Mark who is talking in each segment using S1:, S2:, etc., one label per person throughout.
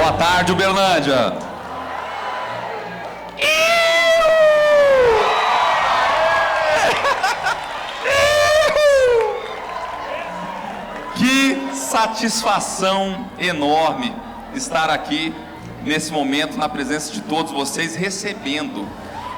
S1: Boa tarde, Uberlândia. Que satisfação enorme estar aqui nesse momento na presença de todos vocês, recebendo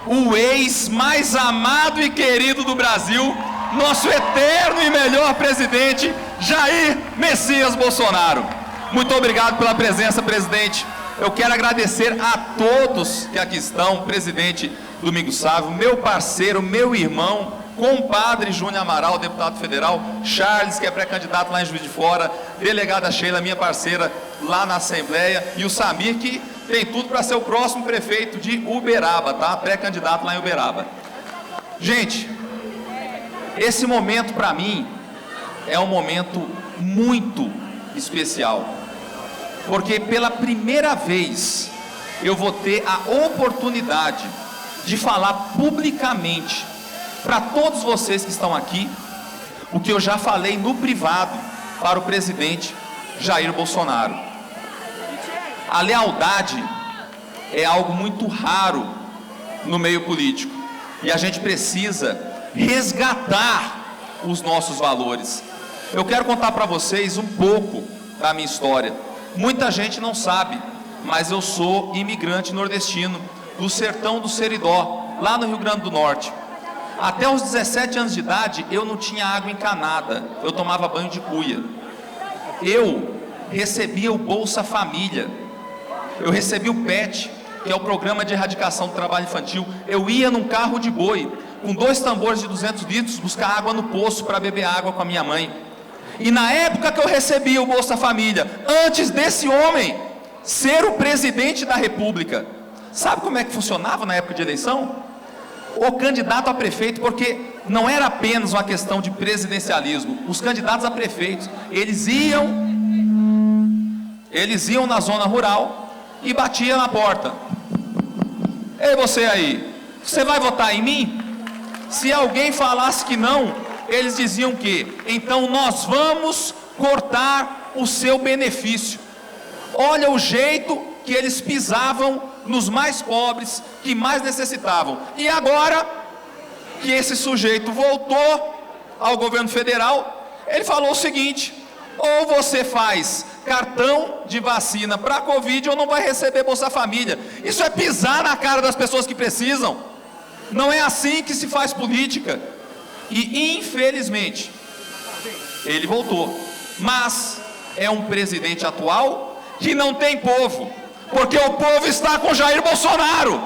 S1: o ex mais amado e querido do Brasil, nosso eterno e melhor presidente, Jair Messias Bolsonaro. Muito obrigado pela presença, presidente. Eu quero agradecer a todos que aqui estão, presidente Domingos Sávio, meu parceiro, meu irmão, compadre Júnior Amaral, deputado federal, Charles, que é pré-candidato lá em Juiz de Fora, delegada Sheila, minha parceira lá na Assembleia, e o Samir, que tem tudo para ser o próximo prefeito de Uberaba, tá? Pré-candidato lá em Uberaba. Gente, esse momento para mim é um momento muito especial, porque pela primeira vez eu vou ter a oportunidade de falar publicamente para todos vocês que estão aqui o que eu já falei no privado para o presidente Jair Bolsonaro. A lealdade é algo muito raro no meio político e a gente precisa resgatar os nossos valores. Eu quero contar para vocês um pouco da minha história. Muita gente não sabe, mas eu sou imigrante nordestino do sertão do Seridó, lá no Rio Grande do Norte. Até os 17 anos de idade eu não tinha água encanada, eu tomava banho de cuia. Eu recebia o Bolsa Família, eu recebia o PET, que é o Programa de Erradicação do Trabalho Infantil. Eu ia num carro de boi, com 2 tambores de 200 litros, buscar água no poço para beber água com a minha mãe. E na época que eu recebia o Bolsa Família, antes desse homem ser o presidente da República, sabe como é que funcionava na época de eleição? O candidato a prefeito, porque não era apenas uma questão de presidencialismo, os candidatos a prefeitos, eles iam na zona rural e batiam na porta. Ei, você aí, você vai votar em mim? Se alguém falasse que não, eles diziam que, então nós vamos cortar o seu benefício. Olha o jeito que eles pisavam nos mais pobres, que mais necessitavam. E agora que esse sujeito voltou ao governo federal, ele falou o seguinte: ou você faz cartão de vacina para Covid ou não vai receber Bolsa Família. Isso é pisar na cara das pessoas que precisam. Não é assim que se faz política. E infelizmente ele voltou, mas é um presidente atual que não tem povo, porque o povo está com Jair Bolsonaro.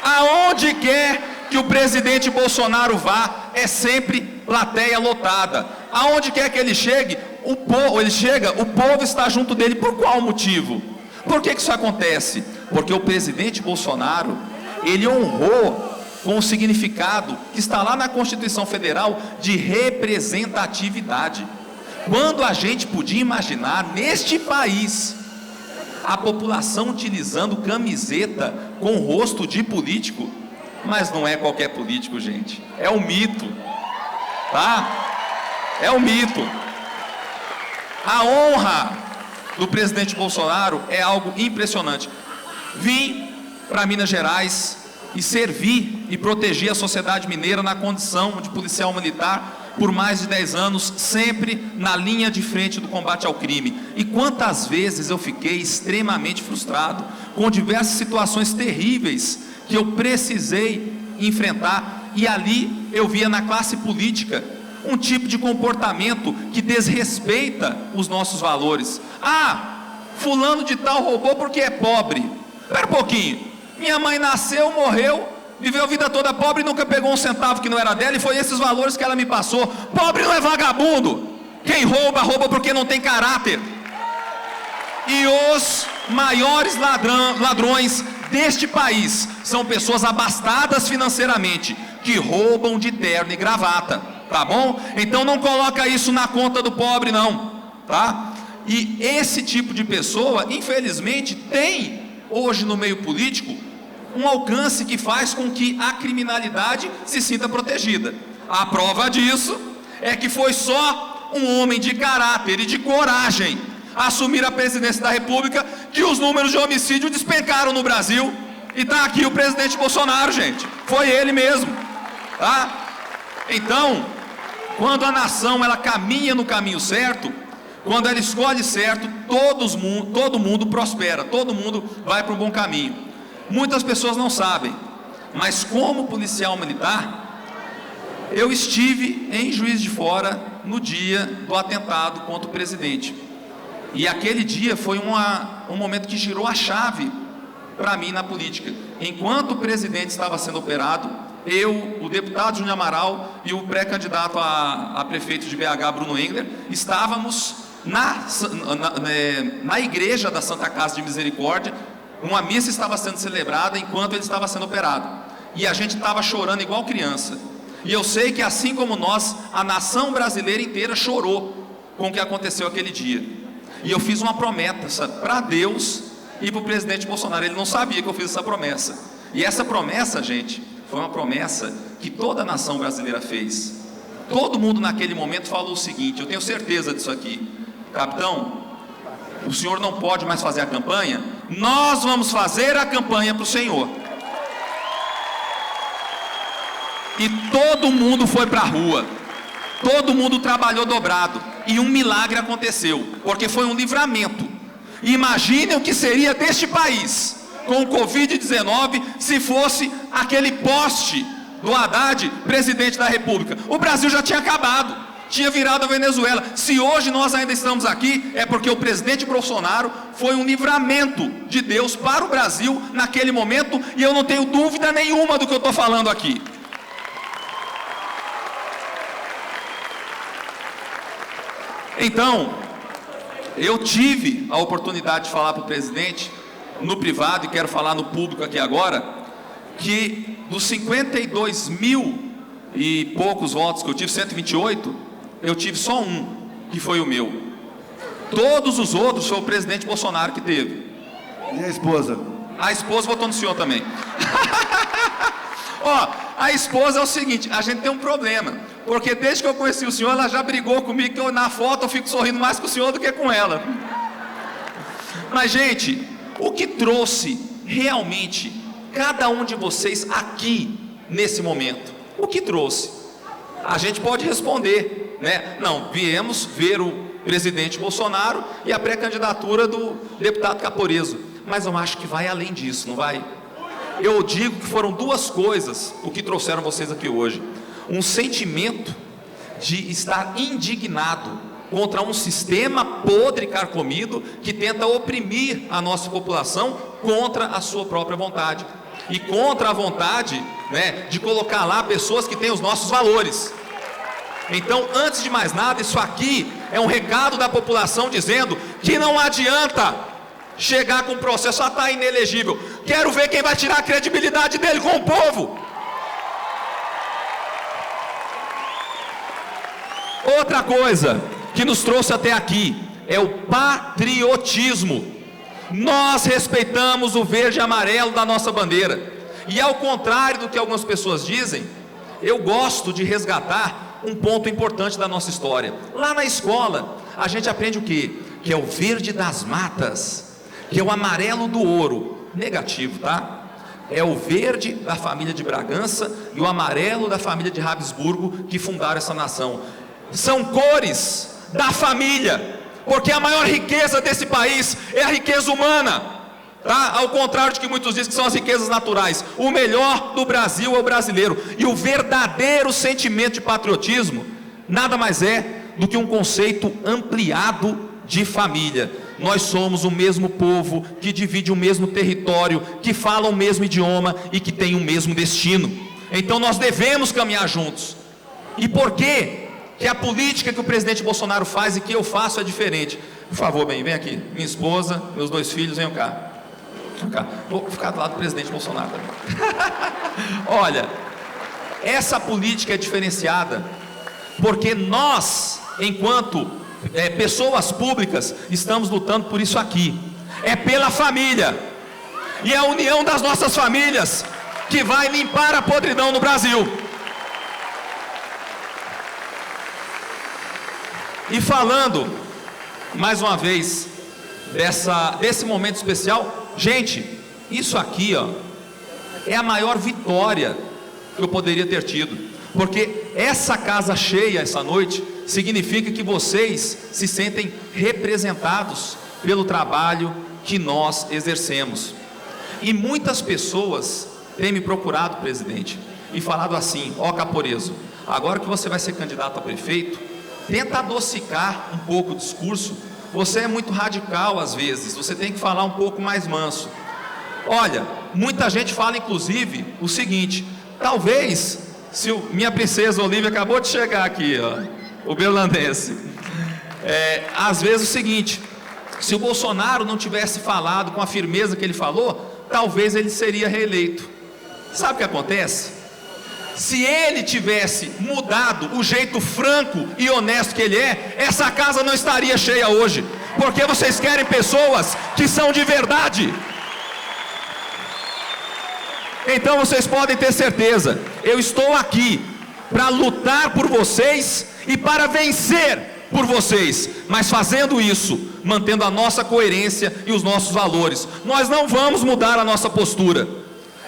S1: Aonde quer que o presidente Bolsonaro vá, é sempre plateia lotada. Aonde quer que ele chegue, o povo está junto dele. Por qual motivo? Por que isso acontece? Porque o presidente Bolsonaro, ele honrou com o significado que está lá na Constituição Federal de representatividade. Quando a gente podia imaginar neste país a população utilizando camiseta com rosto de político, mas não é qualquer político, gente, é um mito, tá? É um mito. A honra do presidente Bolsonaro é algo impressionante. Vim para Minas Gerais e servi e protegi a sociedade mineira na condição de policial militar por mais de 10 anos, sempre na linha de frente do combate ao crime. E quantas vezes eu fiquei extremamente frustrado com diversas situações terríveis que eu precisei enfrentar, e ali eu via na classe política um tipo de comportamento que desrespeita os nossos valores. Ah, fulano de tal roubou porque é pobre. Espera um pouquinho, minha mãe nasceu, morreu, viveu a vida toda pobre e nunca pegou um centavo que não era dela, e foi esses valores que ela me passou. Pobre não é vagabundo. Quem rouba, rouba porque não tem caráter. E os maiores ladrões deste país são pessoas abastadas financeiramente, que roubam de terno e gravata, tá bom? Então não coloca isso na conta do pobre não, tá? E esse tipo de pessoa, infelizmente, tem hoje no meio político um alcance que faz com que a criminalidade se sinta protegida. A prova disso é que foi só um homem de caráter e de coragem assumir a presidência da República, que os números de homicídio despencaram no Brasil. E está aqui o presidente Bolsonaro, gente. Foi ele mesmo, tá? Então, quando a nação ela caminha no caminho certo, quando ela escolhe certo, todo mundo prospera, todo mundo vai para um bom caminho. Muitas pessoas não sabem, mas como policial militar, eu estive em Juiz de Fora no dia do atentado contra o presidente. E aquele dia foi um momento que girou a chave para mim na política. Enquanto o presidente estava sendo operado, eu, o deputado Júnior Amaral e o pré-candidato a prefeito de BH, Bruno Engler, estávamos na igreja da Santa Casa de Misericórdia. Uma missa estava sendo celebrada enquanto ele estava sendo operado. E a gente estava chorando igual criança. E eu sei que assim como nós, a nação brasileira inteira chorou com o que aconteceu aquele dia. E eu fiz uma promessa para Deus e para o presidente Bolsonaro. Ele não sabia que eu fiz essa promessa. E essa promessa, gente, foi uma promessa que toda a nação brasileira fez. Todo mundo naquele momento falou o seguinte: eu tenho certeza disso aqui, capitão, o senhor não pode mais fazer a campanha, nós vamos fazer a campanha para o senhor. E todo mundo foi para a rua, todo mundo trabalhou dobrado, e um milagre aconteceu, porque foi um livramento. Imaginem o que seria deste país com o Covid-19 se fosse aquele poste do Haddad, presidente da República. O Brasil já tinha acabado, tinha virado a Venezuela. Se hoje nós ainda estamos aqui, é porque o presidente Bolsonaro foi um livramento de Deus para o Brasil naquele momento, e eu não tenho dúvida nenhuma do que eu estou falando aqui. Então, eu tive a oportunidade de falar para o presidente no privado, e quero falar no público aqui agora, que dos 52 mil e poucos votos que eu tive, 128, eu tive só um, que foi o meu. Todos os outros foi o presidente Bolsonaro que teve.
S2: E a esposa?
S1: A esposa votou no senhor também. Ó, a esposa é o seguinte, a gente tem um problema, porque desde que eu conheci o senhor, ela já brigou comigo, que na foto eu fico sorrindo mais com o senhor do que com ela. Mas, gente, o que trouxe realmente cada um de vocês aqui nesse momento? O que trouxe? A gente pode responder, né? Não, viemos ver o presidente Bolsonaro e a pré-candidatura do deputado Caporeso. Mas eu acho que vai além disso, não vai? Eu digo que foram duas coisas o que trouxeram vocês aqui hoje: um sentimento de estar indignado contra um sistema podre e carcomido que tenta oprimir a nossa população contra a sua própria vontade e contra a vontade, né, de colocar lá pessoas que têm os nossos valores. Então, antes de mais nada, isso aqui é um recado da população dizendo que não adianta chegar com o processo, já está inelegível. Quero ver quem vai tirar a credibilidade dele com o povo. Outra coisa que nos trouxe até aqui é o patriotismo. Nós respeitamos o verde e amarelo da nossa bandeira. E ao contrário do que algumas pessoas dizem, eu gosto de resgatar um ponto importante da nossa história. Lá na escola, a gente aprende o quê? Que é o verde das matas, que é o amarelo do ouro. Negativo, tá? É o verde da família de Bragança e o amarelo da família de Habsburgo que fundaram essa nação. São cores da família, porque a maior riqueza desse país é a riqueza humana, tá? Ao contrário de que muitos dizem que são as riquezas naturais. O melhor do Brasil é o brasileiro, e o verdadeiro sentimento de patriotismo nada mais é do que um conceito ampliado de família. Nós somos o mesmo povo, que divide o mesmo território, que fala o mesmo idioma e que tem o mesmo destino. Então nós devemos caminhar juntos. E por quê que a política que o presidente Bolsonaro faz e que eu faço é diferente? Por favor, bem, vem aqui. Minha esposa, meus dois filhos, venham cá. Venham cá. Vou ficar do lado do presidente Bolsonaro também. Olha, essa política é diferenciada porque nós, enquanto pessoas públicas, estamos lutando por isso aqui. É pela família. E é a união das nossas famílias que vai limpar a podridão no Brasil. E falando, mais uma vez, desse momento especial, gente, isso aqui, ó, é a maior vitória que eu poderia ter tido, porque essa casa cheia essa noite significa que vocês se sentem representados pelo trabalho que nós exercemos. E muitas pessoas têm me procurado, presidente, e falado assim: ó, Caporeso, agora que você vai ser candidato a prefeito, tenta adocicar um pouco o discurso, você é muito radical às vezes, você tem que falar um pouco mais manso. Olha, muita gente fala inclusive o seguinte: talvez, se minha princesa Olívia acabou de chegar aqui, ó, o berlandense, às vezes o seguinte, se o Bolsonaro não tivesse falado com a firmeza que ele falou, talvez ele seria reeleito. Sabe o que acontece? Se ele tivesse mudado o jeito franco e honesto que ele é, essa casa não estaria cheia hoje, porque vocês querem pessoas que são de verdade. Então vocês podem ter certeza, eu estou aqui para lutar por vocês e para vencer por vocês, mas fazendo isso, mantendo a nossa coerência e os nossos valores. Nós não vamos mudar a nossa postura,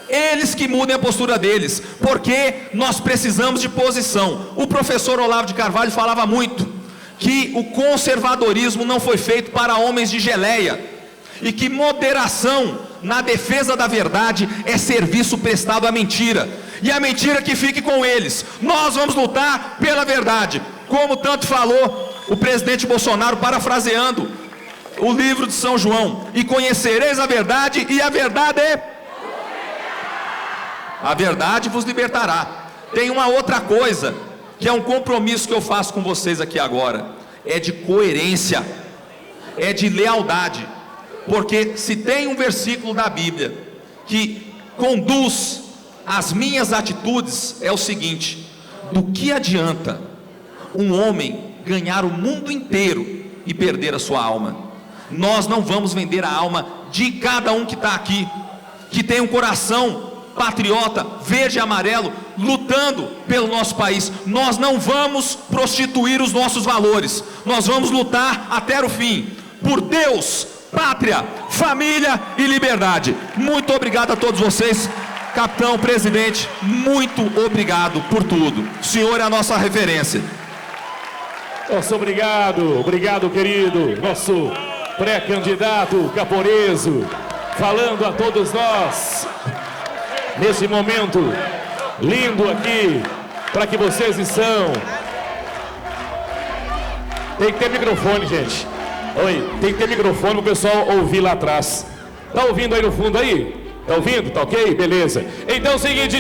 S1: eles que mudem a postura deles, porque nós precisamos de posição. O professor Olavo de Carvalho falava muito que o conservadorismo não foi feito para homens de geleia, e que moderação na defesa da verdade é serviço prestado à mentira, e a mentira que fique com eles. Nós vamos lutar pela verdade, como tanto falou o presidente Bolsonaro, parafraseando o livro de São João: e conhecereis a verdade, e a verdade vos libertará. Tem uma outra coisa, que é um compromisso que eu faço com vocês aqui agora, é de coerência, é de lealdade, porque se tem um versículo da Bíblia que conduz as minhas atitudes, é o seguinte: do que adianta um homem ganhar o mundo inteiro e perder a sua alma? Nós não vamos vender a alma de cada um que está aqui, que tem um coração patriota, verde e amarelo, lutando pelo nosso país. Nós não vamos prostituir os nossos valores, nós vamos lutar até o fim, por Deus, pátria, família e liberdade. Muito obrigado a todos vocês. Capitão, presidente, muito obrigado por tudo. O senhor é a nossa referência.
S2: Nosso obrigado querido, nosso pré-candidato Caporeso, falando a todos nós nesse momento lindo aqui, para que vocês estão. Tem que ter microfone, gente. Oi, tem que ter microfone para o pessoal ouvir lá atrás. Tá ouvindo aí no fundo aí? Tá ouvindo? Tá ok? Beleza. Então é o seguinte.